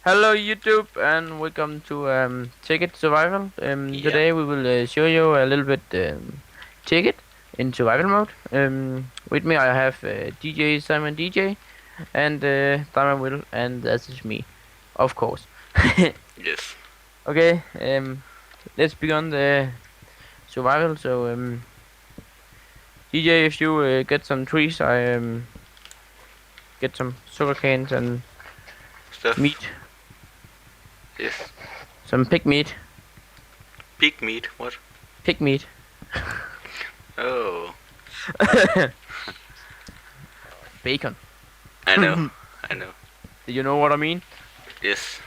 Hello YouTube and welcome to Ticket Survival. Yeah. Today we will show you a little bit Ticket in survival mode. With me I have DJ Simon DJ and Simon Will, and that is me, of course. Yes. Okay, let's begin the survival. So DJ, if you get some trees, I get some sugar canes and Stuff. meat, Yes. some pig meat, Pig meat. What? pig meat. Oh. Bacon. I know. I know. Do you know what I mean? Yes.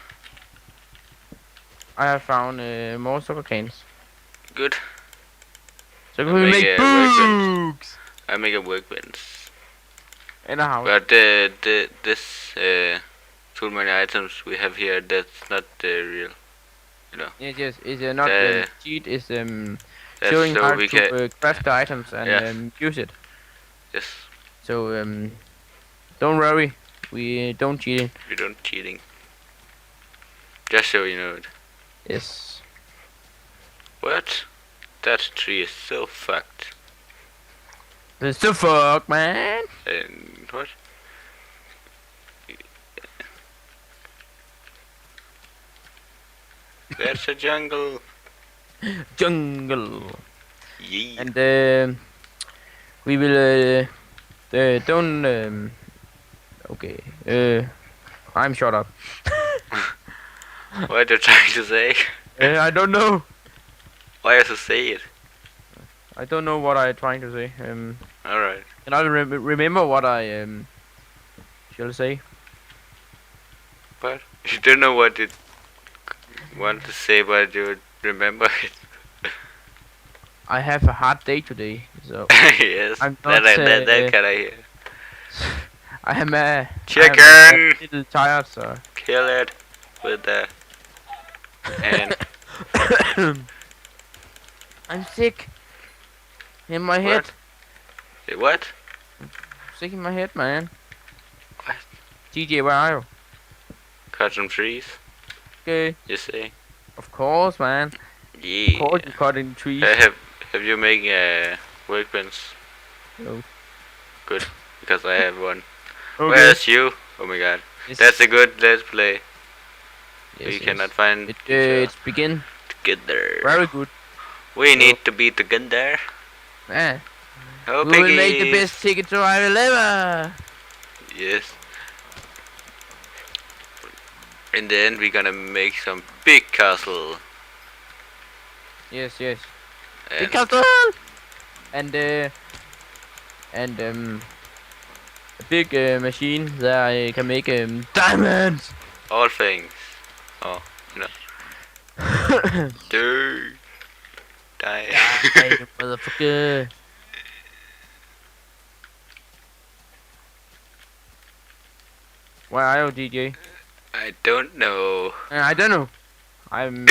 I have found more sugar canes. Good. So I can we make workbench. books I make a workbench. in a house? But this too many items we have here. That's not real. You know. Yes, it's not cheat. It's That's showing so how we to can. craft the items and Yes. use it. Yes. So don't worry, we don't cheat. We don't cheating. Just so you know it. Yes. What? That tree is so fucked. It's the fuck, man. And what? That's a jungle. Jungle. Yeah. And we will don't okay. I'm shut up. What are you trying to say? I don't know. Why have to say it? I don't know what I'm trying to say. Alright. Can I remember what I shall say? But you don't know what you want to say, but you remember it. I have a hard day today, so Yes. I'm that not, can I hear. I am a Chicken! little tired, so Kill it with the hand. I'm sick in my head. What? Sick in my head, man. What? DJ, where are you? Cut some trees, Okay, you say? of course, man. Yeah. Of course, you cutting trees. Have you made a workbench? No. Good, because I have one. Okay. Where's you? Oh my god. Yes. That's a good let's play. Yes, We yes. cannot find It's begin. together. Very good. We need to be together. Man, Oh, we will make the piggies. best ticket survival ever. Yes. In the end, we're gonna make some big castle. Yes, yes. And Big castle. And a big machine that I can make diamonds. all things. Oh, no. Dude. Die. Hey, you motherfucker. Where are you, DJ? I don't know. I don't know. I'm.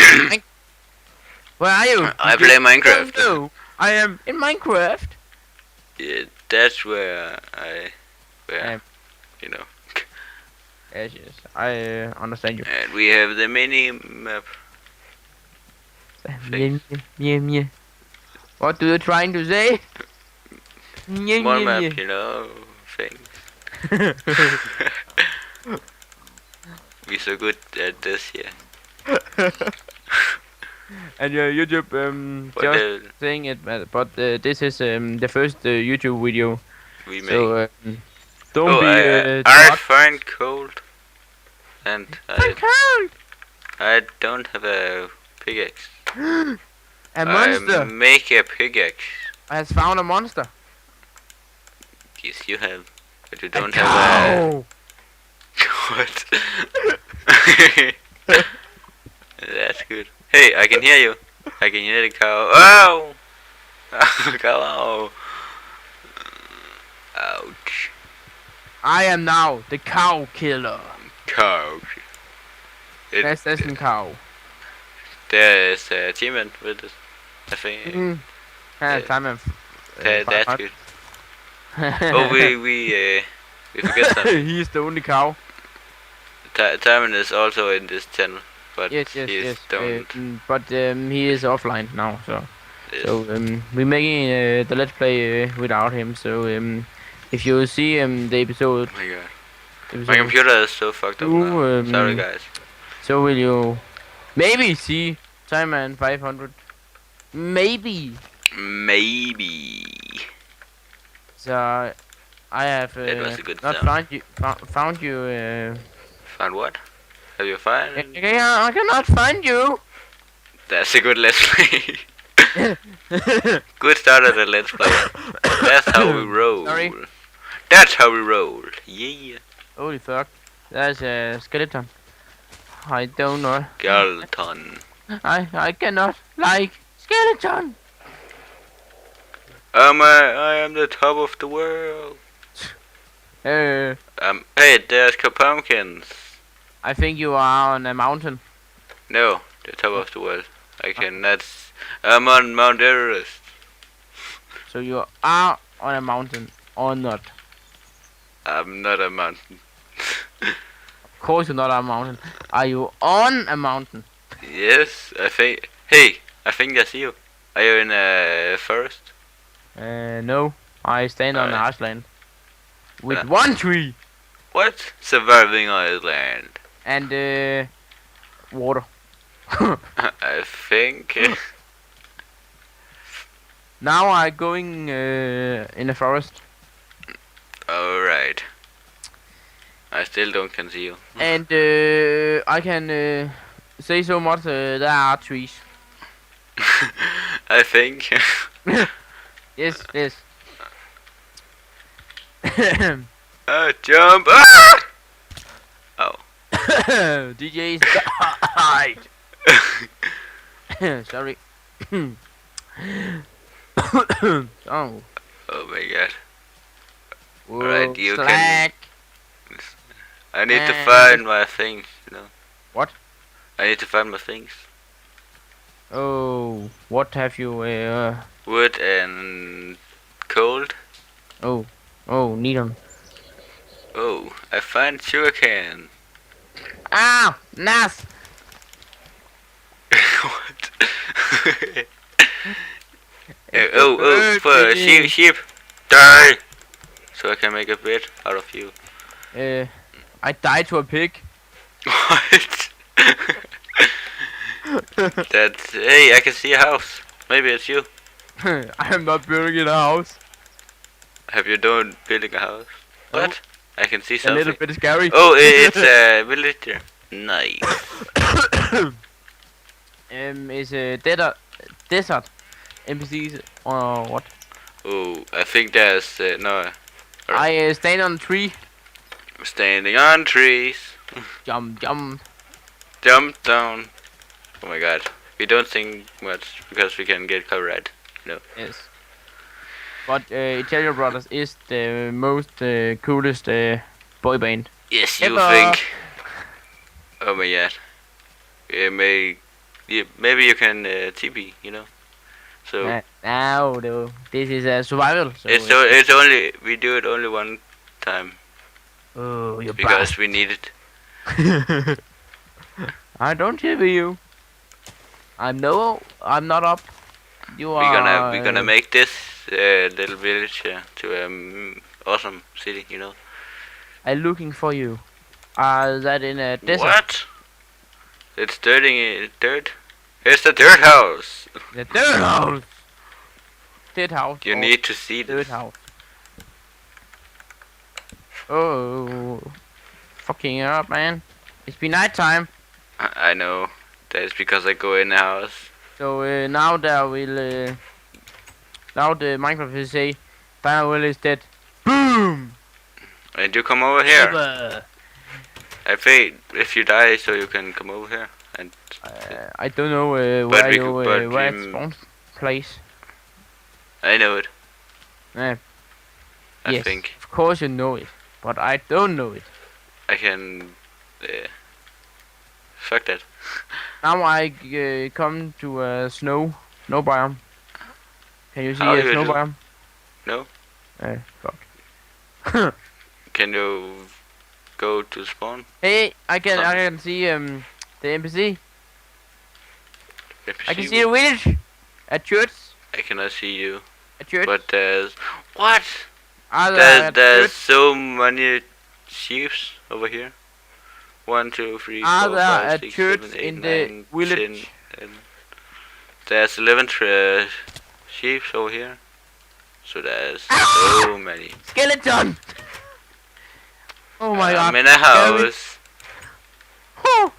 Where are you? I DJ? play Minecraft. No, I am in Minecraft. Yeah, that's where Um, you know. Yes, yes. I understand you. And we have the mini map. Meh, meh, meh. What are you trying to say? Meh, More meh, map, meh. you know, things. We're so good at this here. And YouTube What just saying it, but this is the first YouTube video, we make. so don't Oh, be I shocked. find cold. And Cold. I don't have a pickaxe. A monster! I make a pickaxe. I has found a monster. Yes, you have. But you A don't have a... cow. What? That's good. Hey, I can hear you. I can hear the cow. Oh! Cow. Ouch. I am now the cow killer. Cow. That's a cow. There is a achievement with this. I think. Time and That's good. Oh, we forget something. He's the only cow. Timon is also in this channel, but Yes, he's don't. but he is offline now, so Yes. we're making the let's play without him. So if you see the episode, Oh my god. My episode computer is so fucked up now. two, Sorry guys. so will you maybe see Time and 500? Maybe. Maybe. So I have That was a good not sound. found you. Found what? Have you found? I cannot find you. That's a good let's play. Good start of the let's play. That's how we roll. Sorry. That's how we roll. Yeah. Holy fuck! That's a skeleton. I don't know. Skeleton. I cannot like skeleton. I am the top of the world. Hey, there's pumpkins. I think you are on a mountain. No, the top of the world. I'm on Mount Everest. So you are on a mountain or not? I'm not a mountain. Of course you're not on a mountain. Are you on a mountain? Yes, I think. Hey, I think that's you. Are you in a forest? No. I stand on the Alright. Iceland with one tree What? Surviving island. and water. I think. Now I'm going in the forest Alright. I still don't can see you. and I can say so much. There are trees. I think. Yes, yes. Jump! Ah! Oh. DJ's died. Sorry. Oh. Oh my god. Whoa, Alright, you can- slack. I need to And- find my things, you know. What? I need to find my things. Oh, what have you? Wood and cold. Oh, need 'em. Oh, I find sugarcane. Ah, nice. What? For sheep, die! So I can make a bed out of you. I died to a pig. What? That's. Hey, I can see a house. Maybe it's you. I am not building in a house. Have you done building a house? What? I can see A something. little bit scary. Oh, it's a villager. Nice. Is a desert NPCs or what? Oh, I think there's no I stand on a tree. standing on trees. Jump. Jump down. Oh my god. We don't sing much because we can get copyright. Yes. But Italian Brothers is the most coolest boy band. Yes, you Ever. think. Oh my god. Maybe you can TP, you know. So Now though, this is a survival. So it's only we do it only one time oh, you because we need it. bastard. I don't hear you. I'm not up. You are. We're gonna make this little village to awesome city, you know. I'm looking for you. That in a desert. What? It's dirt. It's the dirt house. The dirt house. Dead house. You or need to see dirt this. house. Oh, fucking up, man. It's been night time. I know. That's because I go in the house. So now there will now the Minecraft will say Firewall is dead. Boom! And you come over here. Over. I think if you die, so you can come over here. And I don't know But where we you could- but where we- it's spawn place. I know it. Yeah, I yes, think of course you know it, but I don't know it. I can. Fuck that. Now I come to a snow biome. Can you see How a you snow do? biome? No. Fuck. Can you go to spawn. Hey, I can Something. see the NPC. I can NPC. see the village. A church. I cannot see you. A church. But there's what? Are there There's church? so many sheeps over here. 1, 2, 3, Are 4, there 5, a 6, church 7, 8, in the 9, village? 10. There's 11 sheeps over here. So there's so many. Skeleton. Oh my god. I'm in a Scary. house. Oh,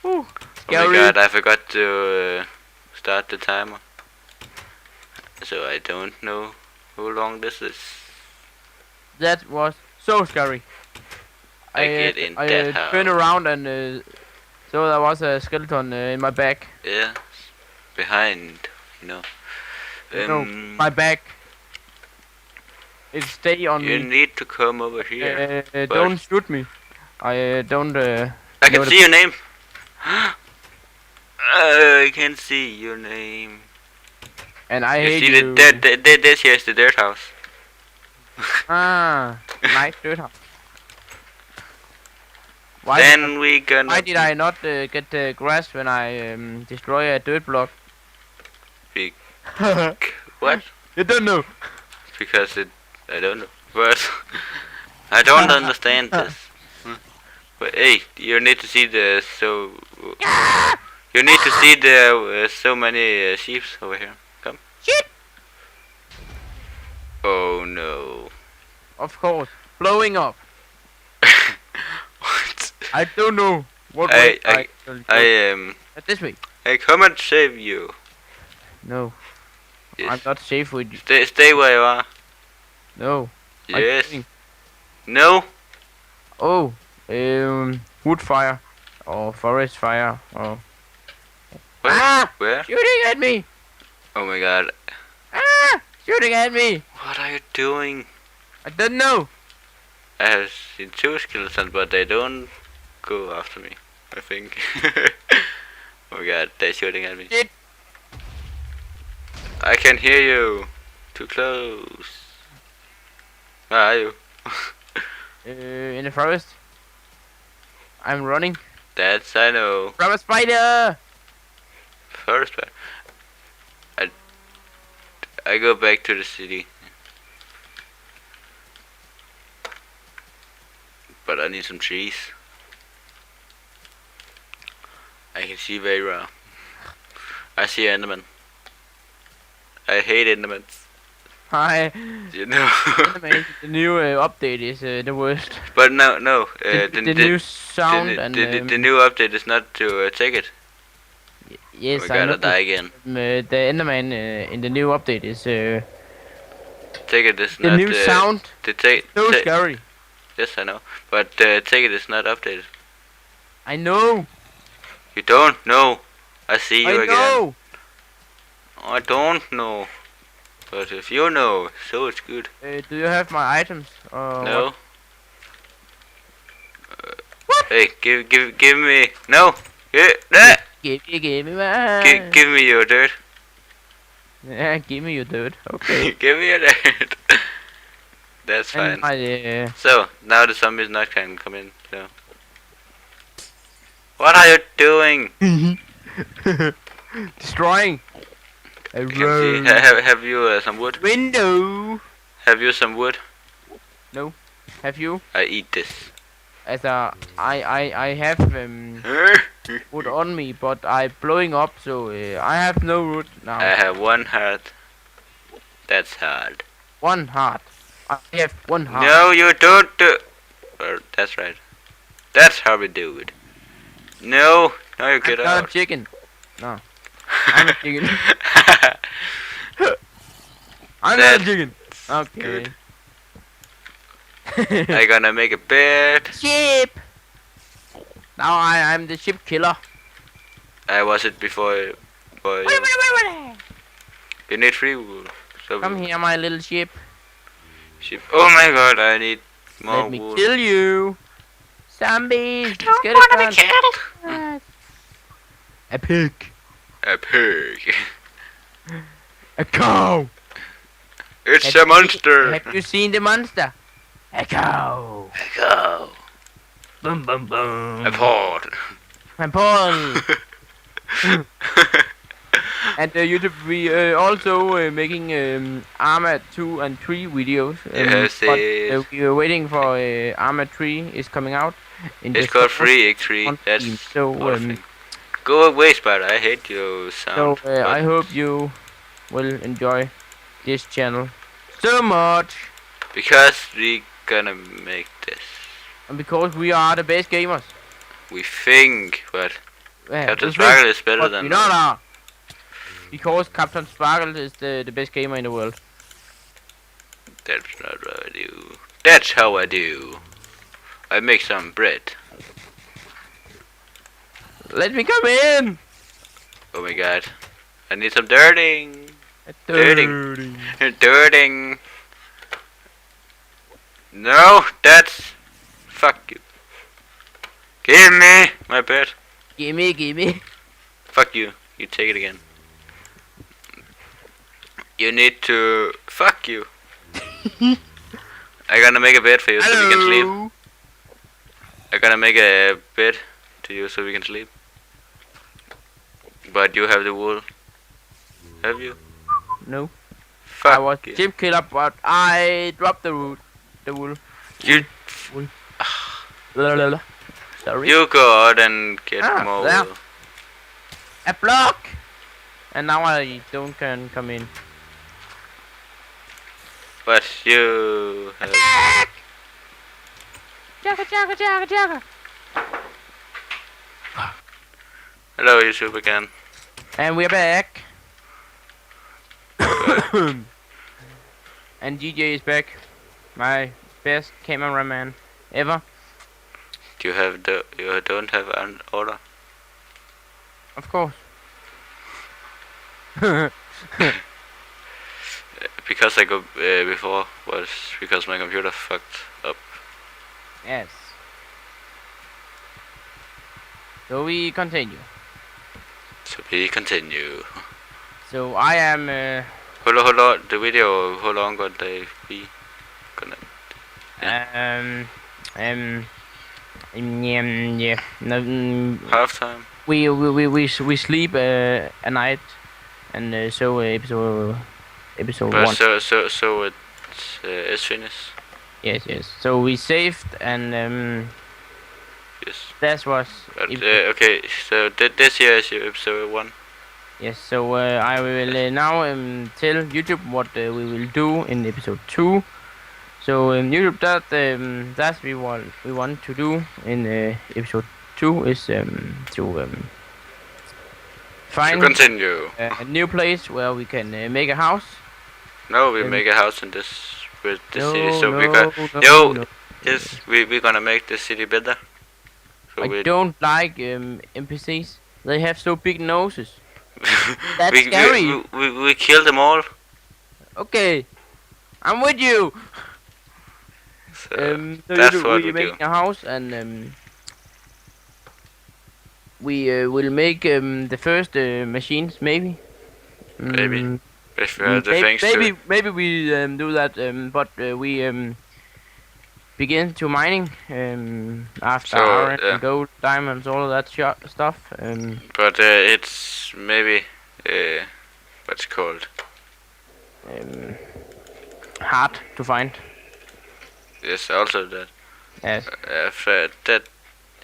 Oh scary. my god, I forgot to start the timer. So I don't know how long this is. That was so scary. I get in I that house. turned around and so there was a skeleton in my back. Yeah, behind, you know. No, my back. It stay on You me. need to come over here. Don't shoot me. I don't. I can know see your name. I can see your name. And I You hate see you. this here is the dirt house. Ah, nice dirt house. Why Then we gonna. why did I not get the grass when I destroy a dirt block? Be- What? You don't know. Because I don't know. But I don't understand this. But hey, you need to see the You need to see the so many sheep over here. Come. Shit. Oh no. Of course, blowing up. What? I don't know what I- way I this way. I come and save you. No, Yes. I'm not safe with you. Stay where you are. No. I'm Yes. kidding. No. Oh, wood fire or forest fire or Where? Ah! Where? shooting at me. Oh my god. Ah, shooting at me. What are you doing? I don't know. I have seen 2 skeletons, but they don't go after me. I think. Oh my god, they're shooting at me. Shit. I can hear you. Too close. Where are you? In the forest. I'm running That's I know. from a spider. First, I go back to the city. But I need some trees. I can see very well. I see Enderman. I hate Endermans. Hi. You know. The new update is the worst. But no. The new sound and the new update is not to take it. yes, We I know. gotta die again. The Enderman in the new update is Take it is the not. new sound. To take. So scary. Yes, I know. But take it is not updated. I know. You don't know. I see you I again. know. I don't know. But if you know, so it's good. Do you have my items? No. Hey, give me. No. Give me my. Give me your dirt. Yeah, give me your dirt. Okay. Give me your dirt. That's fine. And my So now the zombies not can come in. So. What are you doing? destroying a I can see. road. Have you some wood? Window. Have you some wood? Have you? I eat this. As I have wood on me, but I blowing up, so I have no wood now. I have 1 heart. That's hard. One heart. I have one heart. No, you don't do. That's right. That's how we do it. No, now you get I'm not a out. chicken. No, I'm a chicken. I'm not a chicken. Okay. good. I gonna make a bed. Sheep. Now I'm the sheep killer. I was it before. Boy, Wait. you need 3 wood. So Come here, my little sheep. sheep. Oh my god, I need more Let me wood. kill you. Zombies. Don't wanna be killed. A pig. A pig. A cow. It's Have a you seen- monster. Have you seen the monster? A cow. A cow. Boom, boom, boom. A port. And Paul. And YouTube, we also making Arma 2 and 3 videos. Yes, but it. we are waiting for Arma 3 is coming out. In It's the called store Free X3. on That's Steam. So awesome. Go away, Spider. I hate your sound. I hope you will enjoy this channel so much. Because we gonna make this. And because we are the best gamers. We think, but Yeah, Captain we Sparkle think, is better but than we not are. Because Captain Sparkle is the best gamer in the world. That's not what I do. That's how I do. I make some bread. Let me come in. Oh my god. I need some dirting. Dirting. Dirting. No, that's... Fuck you. Give me my bed. Gimme. Fuck you. You take it again. You need to... Fuck you. I gonna make a bed for you so we can sleep. I gonna make a bed to you so we can sleep. But you have the wool. Have you? No. Fuck I was you. chip killer, but I dropped the wool. You... Sorry. You go out and get more there. wool. A block. And now I don't can come in. But you have... Attack! Jagger. Hello YouTube again. And we're back. And DJ is back. My best cameraman ever. You don't have an order? Of course. Because I go before was because my computer fucked up. Yes. So we continue. So we continue. So I am Hold on, the video, how long would they be gonna... yeah. No, Half time? we sleep a night, and so episode But 1. so it's finished. Yes. So we saved, and Yes. that was But, okay, so this here is your episode 1. yes. So I will now tell YouTube what we will do in episode 2. So YouTube, that we want to do in episode 2 is to find To continue. a new place where we can make a house. No, we make a house in this with the city, so we no, got no. yes, we're gonna make the city better. So I don't like NPCs. They have so big noses. That's we, scary. We kill them all. Okay, I'm with you. So So that's we're what we do. making a house, and we will make the first machines, maybe. Maybe. If we have the things to... Maybe we do that, but we begin to mining after So, iron, yeah. and gold, diamonds, all of that stuff. But it's maybe what's it called? Hard to find. Yes, also that. Yes. That.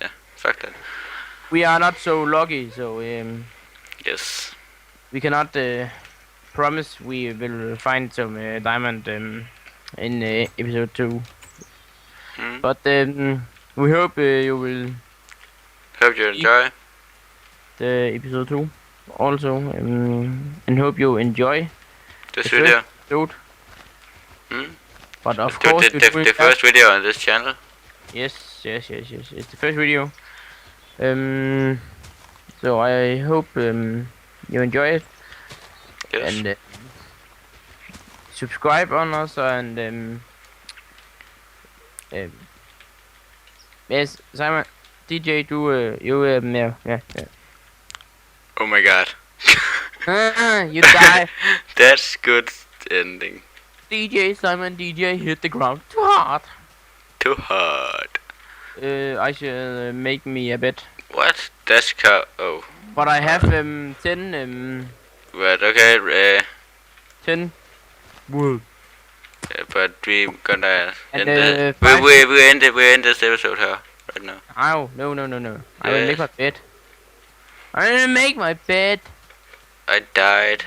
Yeah, fuck that. We are not so lucky, so Yes. we cannot promise we will find some diamond in episode 2. Hmm. But we hope you will Hope you enjoy the episode 2 also, and hope you enjoy this the video. episode. Hmm? But of The, course, the, the, the first video on this channel. Yes. It's the first video. So I hope you enjoy it, Yes. and subscribe on us, and yes, Simon, DJ, do you yeah. Oh my god. You die. That's good ending. DJ Simon, DJ hit the ground too hard. Too hard. I should make me a bed. What? That's cow. Oh. But I have 10 But okay. 10 wood. But we gonna And, end five- we end this episode here right now. Ow, no. I will Yes. make my bed. I will make my bed. I died.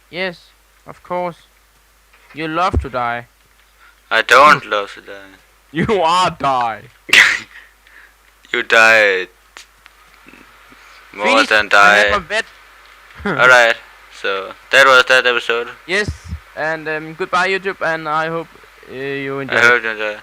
Yes, of course. You love to die. I don't love to die. You are die. You died more Finish. than I have my die. bed. Alright, so that was that episode. Yes, and goodbye YouTube, and I hope you enjoy. I hope you enjoy.